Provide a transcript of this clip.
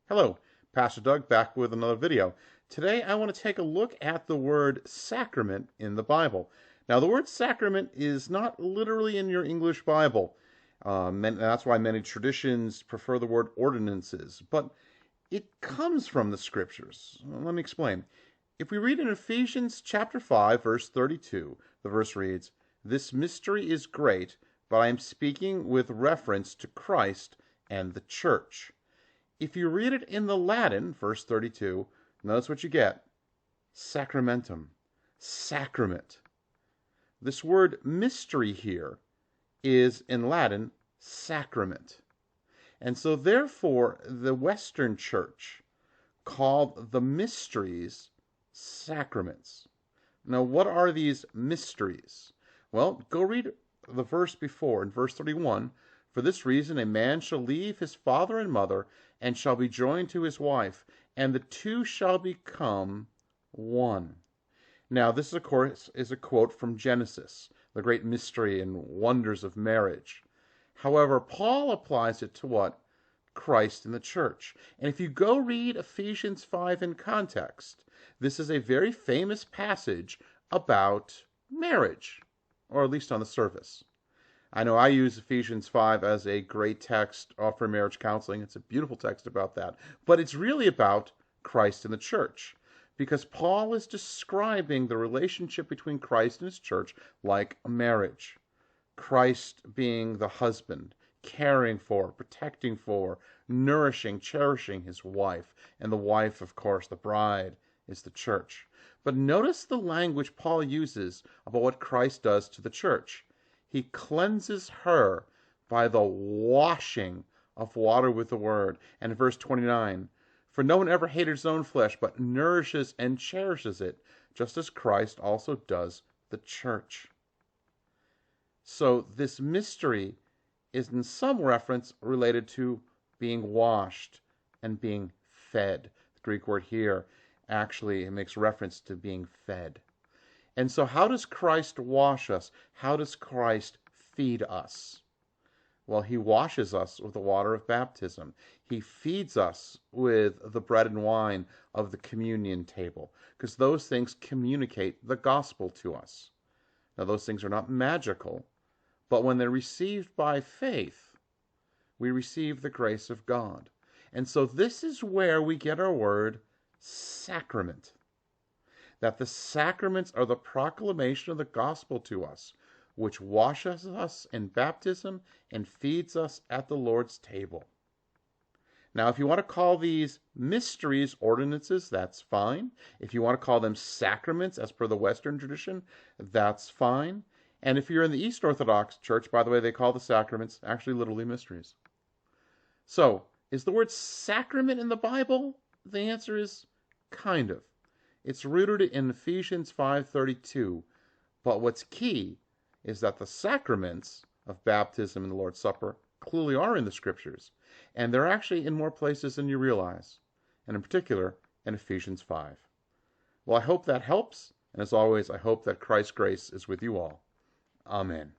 Hello, Pastor Doug back with another video. Today I want to take a look at the word sacrament in the Bible. Now the word sacrament is not literally in your English Bible. And that's why many traditions prefer the word ordinances, but it comes from the scriptures. Let me explain. If we read in Ephesians chapter 5, verse 32, the verse reads, "This mystery is great, but I am speaking with reference to Christ and the church." If you read it in the Latin, verse 32, notice what you get. Sacramentum, sacrament. This word mystery here is in Latin sacrament. And so therefore the Western Church called the mysteries sacraments. Now what are these mysteries? Well, go read the verse before in verse 31. "For this reason a man shall leave his father and mother, and shall be joined to his wife, and the two shall become one." Now this, of course, is a quote from Genesis, the great mystery and wonders of marriage. However, Paul applies it to what? Christ and the church. And if you go read Ephesians 5 in context, this is a very famous passage about marriage, or at least on the surface. I know I use Ephesians 5 as a great text for marriage counseling. It's a beautiful text about that. But it's really about Christ and the church, because Paul is describing the relationship between Christ and his church like a marriage. Christ being the husband, caring for, protecting for, nourishing, cherishing his wife. And the wife, of course, the bride, is the church. But notice the language Paul uses about what Christ does to the church. He cleanses her by the washing of water with the word. And in verse 29, "For no one ever hated his own flesh, but nourishes and cherishes it, just as Christ also does the church." So this mystery is in some reference related to being washed and being fed. The Greek word here actually makes reference to being fed. And so how does Christ wash us? How does Christ feed us? Well, he washes us with the water of baptism. He feeds us with the bread and wine of the communion table, because those things communicate the gospel to us. Now, those things are not magical, but when they're received by faith, we receive the grace of God. And so this is where we get our word sacrament. That the sacraments are the proclamation of the gospel to us, which washes us in baptism and feeds us at the Lord's table. Now, if you want to call these mysteries ordinances, that's fine. If you want to call them sacraments, as per the Western tradition, that's fine. And if you're in the East Orthodox Church, by the way, they call the sacraments actually literally mysteries. So, is the word sacrament in the Bible? The answer is kind of. It's rooted in Ephesians 5:32, but what's key is that the sacraments of baptism and the Lord's Supper clearly are in the Scriptures, and they're actually in more places than you realize, and in particular in Ephesians 5. Well, I hope that helps, and as always, I hope that Christ's grace is with you all. Amen.